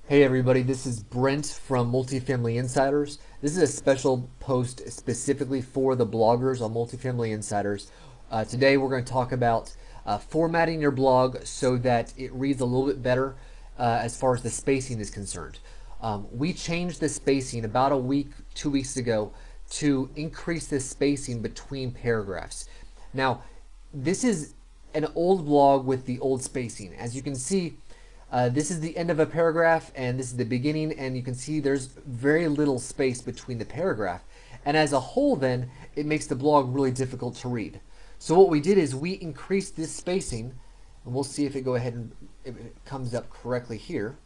Hey everybody, this is Brent from Multifamily Insiders. This is a special post specifically for the bloggers on Multifamily Insiders. Today we're going to talk about formatting your blog so that it reads a little bit better as far as the spacing is concerned. We changed the spacing about a week, 2 weeks ago to increase the spacing between paragraphs. Now, this is an old blog with the old spacing. As you can see, this is the end of a paragraph and this is the beginning, and you can see there's very little space between the paragraph. And as a whole then, it makes the blog really difficult to read. So what we did is we increased this spacing, and we'll see if it go ahead and if it comes up correctly here,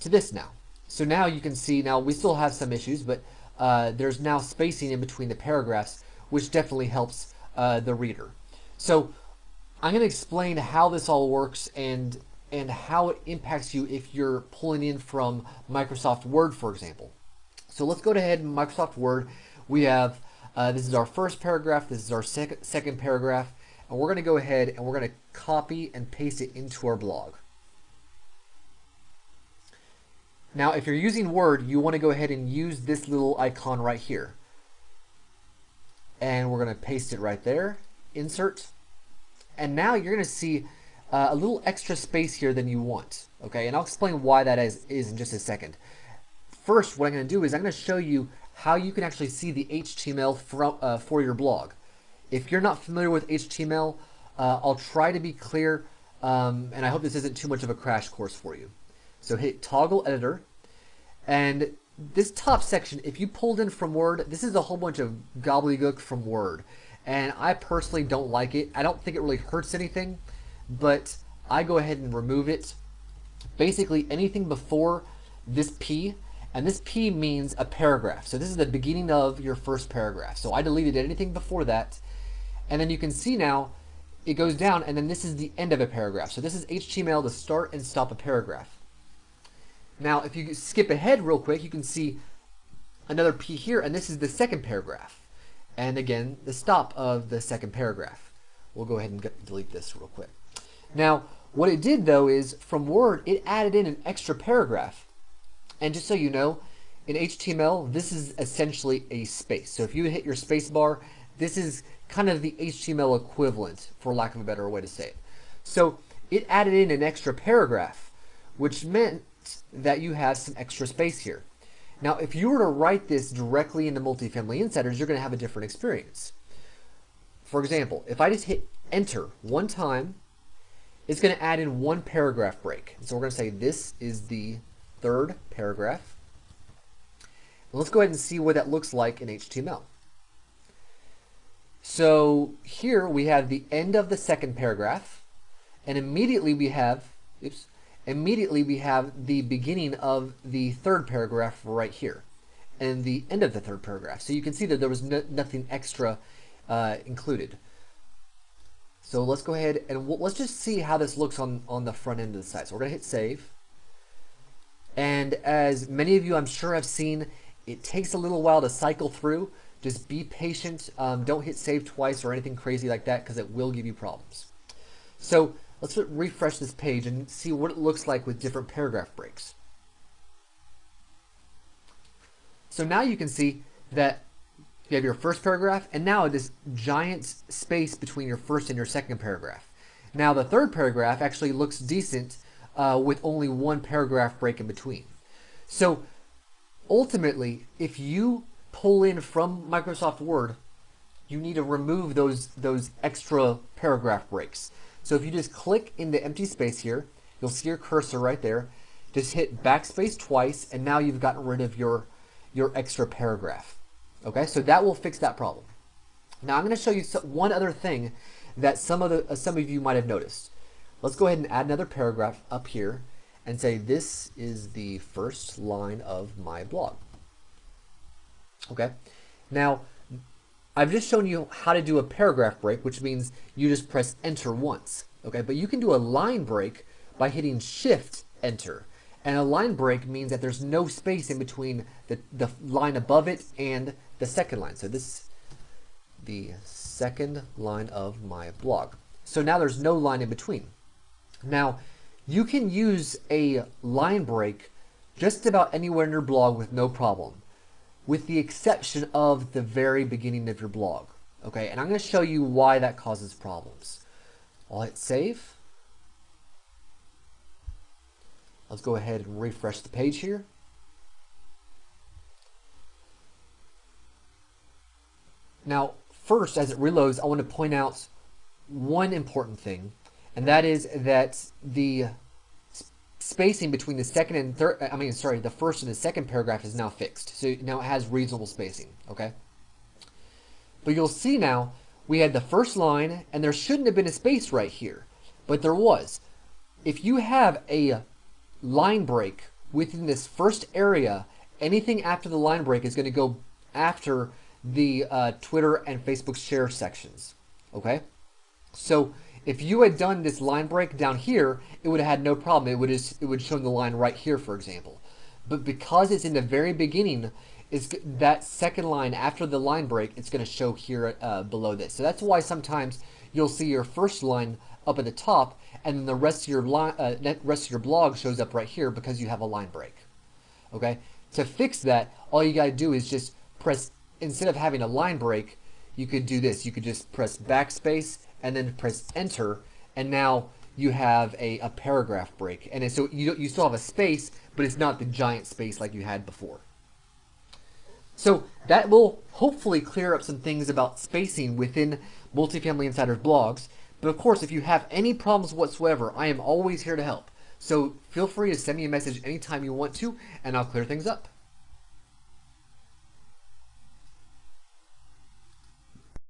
to this now. So now you can see, now we still have some issues, but there's now spacing in between the paragraphs, which definitely helps the reader. So I'm going to explain how this all works and how it impacts you if you're pulling in from Microsoft Word, for example. So let's go ahead in Microsoft Word. We have, this is our first paragraph, this is our second paragraph, and we're going to go ahead and we're going to copy and paste it into our blog. Now, if you're using Word, you want to go ahead and use this little icon right here. And we're going to paste it right there, insert. And now you're going to see a little extra space here than you want. Okay, and I'll explain why that is in just a second. First, what I'm going to do is I'm going to show you how you can actually see the HTML for your blog. If you're not familiar with HTML, I'll try to be clear, and I hope this isn't too much of a crash course for you. So hit toggle editor, and this top section, if you pulled in from Word, this is a whole bunch of gobbledygook from Word. And I personally don't like it. I don't think it really hurts anything, but I go ahead and remove it. Basically anything before this P, and this P means a paragraph. So this is the beginning of your first paragraph. So I deleted anything before that. And then you can see now it goes down, and then this is the end of a paragraph. So this is HTML to start and stop a paragraph. Now if you skip ahead real quick, you can see another P here, and this is the second paragraph. And again, the stop of the second paragraph. We'll go ahead and delete this real quick. Now, what it did though is, from Word, it added in an extra paragraph. And just so you know, in HTML, this is essentially a space. So if you hit your space bar, this is kind of the HTML equivalent, for lack of a better way to say it. So it added in an extra paragraph, which meant that you have some extra space here. Now, if you were to write this directly into Multifamily Insiders, you're going to have a different experience. For example, if I just hit enter one time, it's going to add in one paragraph break. So we're going to say this is the third paragraph. And let's go ahead and see what that looks like in HTML. So here we have the end of the second paragraph, and immediately we have, the beginning of the third paragraph right here and the end of the third paragraph. So you can see that there was nothing extra included. So let's go ahead and let's just see how this looks on the front end of the site. So we're going to hit save. And as many of you I'm sure have seen, it takes a little while to cycle through. Just be patient. Don't hit save twice or anything crazy like that, because it will give you problems. So let's refresh this page and see what it looks like with different paragraph breaks. So now you can see that you have your first paragraph, and now this giant space between your first and your second paragraph. Now the third paragraph actually looks decent with only one paragraph break in between. So ultimately, if you pull in from Microsoft Word, you need to remove those extra paragraph breaks. So if you just click in the empty space here, you'll see your cursor right there. Just hit backspace twice, and now you've gotten rid of your extra paragraph. Okay, so that will fix that problem. Now I'm going to show you one other thing that some of you might have noticed. Let's go ahead and add another paragraph up here and say this is the first line of my blog. Okay, now I've just shown you how to do a paragraph break, which means you just press enter once. Okay, but you can do a line break by hitting shift enter. And a line break means that there's no space in between the line above it and the second line. So this is the second line of my blog. So now there's no line in between. Now, You can use a line break just about anywhere in your blog with no problem, with the exception of the very beginning of your blog. Okay, and I'm going to show you why that causes problems. I'll hit save. Let's go ahead and refresh the page here. Now, first, as it reloads, I want to point out one important thing, and that is that the spacing between the second and third, the first and the second paragraph is now fixed. So now it has reasonable spacing, okay? But you'll see now, we had the first line, and there shouldn't have been a space right here, but there was. If you have a line break within this first area, anything after the line break is going to go after the Twitter and Facebook share sections, okay? So if you had done this line break down here, it would have had no problem. It would show the line right here, for example. But because it's in the very beginning, is that second line after the line break, it's going to show here below this. So that's why sometimes you'll see your first line up at the top, and then the rest of your blog shows up right here because you have a line break. Okay. To fix that, all you got to do is just press, instead of having a line break, you could do this. You could just press backspace and then press enter, and now you have a paragraph break. And so you still have a space, but it's not the giant space like you had before. So that will hopefully clear up some things about spacing within Multifamily Insider's blogs. But of course, if you have any problems whatsoever, I am always here to help. So feel free to send me a message anytime you want to, and I'll clear things up.